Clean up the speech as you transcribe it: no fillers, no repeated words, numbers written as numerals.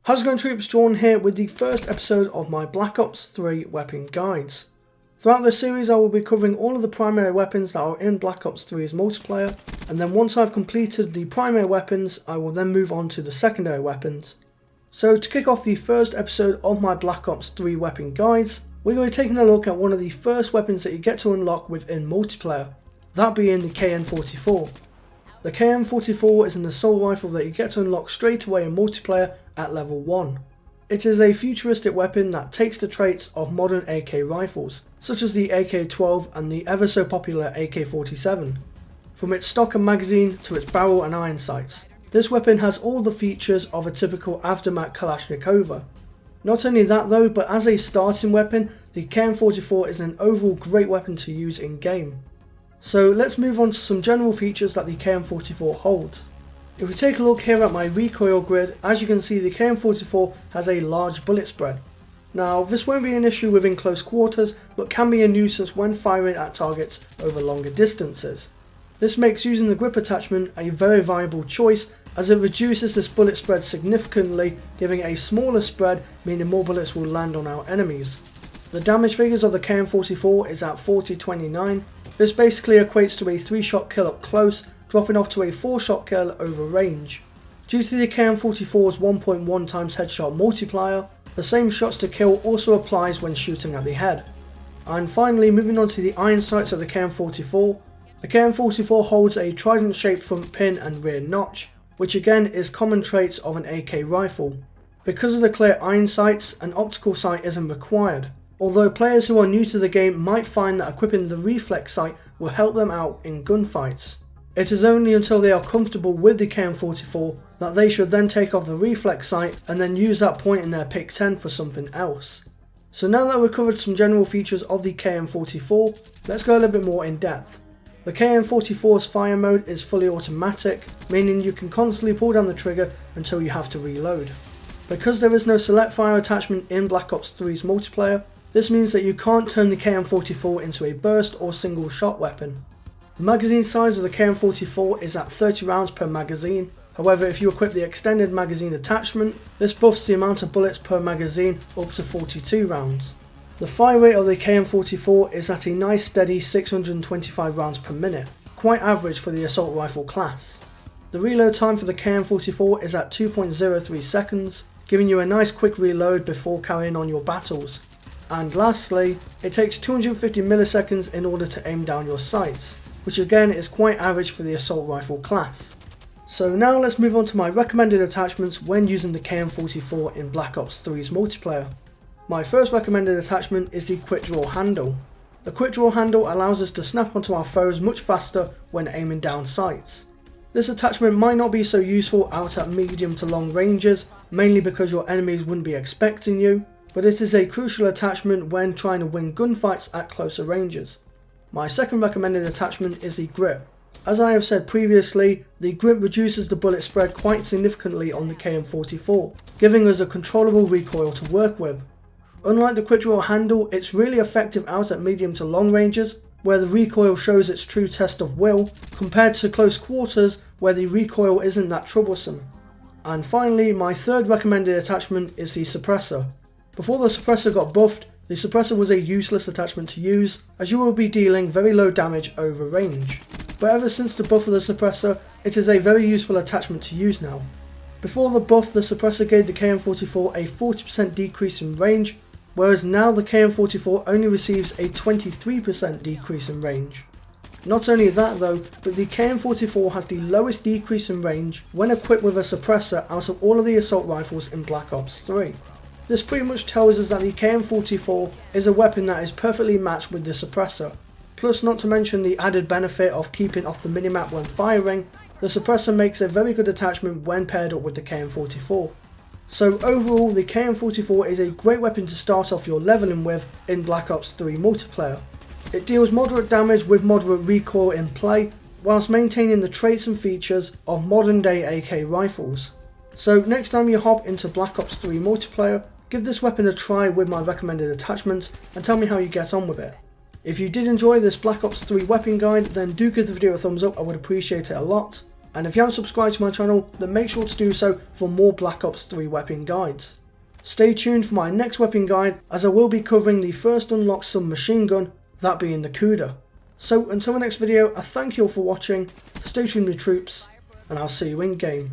How's it going, troops? Jordan here with the first episode of my Black Ops 3 weapon guides. Throughout this series I will be covering all of the primary weapons that are in Black Ops 3's multiplayer, and then once I've completed the primary weapons I will then move on to the secondary weapons. So to kick off the first episode of my Black Ops 3 weapon guides, we're going to be taking a look at one of the first weapons that you get to unlock within multiplayer, that being the KN-44. The KN-44 is an assault rifle that you get to unlock straight away in multiplayer at level 1. It is a futuristic weapon that takes the traits of modern AK rifles, such as the AK-12 and the ever so popular AK-47. From its stock and magazine to its barrel and iron sights, this weapon has all the features of a typical aftermath Kalashnikova. Not only that though, but as a starting weapon, the KN-44 is an overall great weapon to use in game. So let's move on to some general features that the KN-44 holds. If we take a look here at my recoil grid, as you can see the KN-44 has a large bullet spread. Now this won't be an issue within close quarters, but can be a nuisance when firing at targets over longer distances. This makes using the grip attachment a very viable choice, as it reduces this bullet spread significantly, giving a smaller spread, meaning more bullets will land on our enemies. The damage figures of the KN-44 is at 40-29. This basically equates to a 3-shot kill up close, dropping off to a 4-shot kill over range. Due to the KN-44's 1.1 times headshot multiplier, the same shots to kill also applies when shooting at the head. And finally, moving on to the iron sights of the KN-44. The KN-44 holds a trident shaped front pin and rear notch, which again is common traits of an AK rifle. Because of the clear iron sights, an optical sight isn't required, although players who are new to the game might find that equipping the reflex sight will help them out in gunfights. It is only until they are comfortable with the KN-44 that they should then take off the reflex sight and then use that point in their pick 10 for something else. So now that we've covered some general features of the KN-44, let's go a little bit more in depth. The KN-44's fire mode is fully automatic, meaning you can constantly pull down the trigger until you have to reload. Because there is no select fire attachment in Black Ops 3's multiplayer, this means that you can't turn the KN-44 into a burst or single shot weapon. The magazine size of the KN-44 is at 30 rounds per magazine. However, if you equip the extended magazine attachment, this buffs the amount of bullets per magazine up to 42 rounds. The fire rate of the KN-44 is at a nice steady 625 rounds per minute, quite average for the assault rifle class. The reload time for the KN-44 is at 2.03 seconds, giving you a nice quick reload before carrying on your battles. And lastly, it takes 250 milliseconds in order to aim down your sights, which again is quite average for the assault rifle class. So now let's move on to my recommended attachments when using the KN-44 in Black Ops 3's multiplayer. My first recommended attachment is the quick draw handle. The quick draw handle allows us to snap onto our foes much faster when aiming down sights. This attachment might not be so useful out at medium to long ranges, mainly because your enemies wouldn't be expecting you, but it is a crucial attachment when trying to win gunfights at closer ranges. My second recommended attachment is the grip. As I have said previously, the grip reduces the bullet spread quite significantly on the KN-44, giving us a controllable recoil to work with. Unlike the quick draw handle, it's really effective out at medium to long ranges, where the recoil shows its true test of will, compared to close quarters where the recoil isn't that troublesome. And finally, my third recommended attachment is the Suppressor. Before the Suppressor got buffed, the Suppressor was a useless attachment to use, as you will be dealing very low damage over range. But ever since the buff of the Suppressor, it is a very useful attachment to use now. Before the buff, the Suppressor gave the KN-44 a 40% decrease in range, whereas now the KN-44 only receives a 23% decrease in range. Not only that though, but the KN-44 has the lowest decrease in range when equipped with a Suppressor out of all of the assault rifles in Black Ops 3. This pretty much tells us that the KN-44 is a weapon that is perfectly matched with the Suppressor. Plus, not to mention the added benefit of keeping off the minimap when firing, the Suppressor makes a very good attachment when paired up with the KN-44. So overall, the KN-44 is a great weapon to start off your leveling with in Black Ops 3 multiplayer. It deals moderate damage with moderate recoil in play, whilst maintaining the traits and features of modern day AK rifles. So next time you hop into Black Ops 3 multiplayer, give this weapon a try with my recommended attachments and tell me how you get on with it. If you did enjoy this Black Ops 3 weapon guide, then do give the video a thumbs up, I would appreciate it a lot. And if you haven't subscribed to my channel, then make sure to do so for more Black Ops 3 weapon guides. Stay tuned for my next weapon guide, as I will be covering the first unlocked submachine gun, that being the Cuda. So until the next video, I thank you all for watching, stay tuned with troops, and I'll see you in game.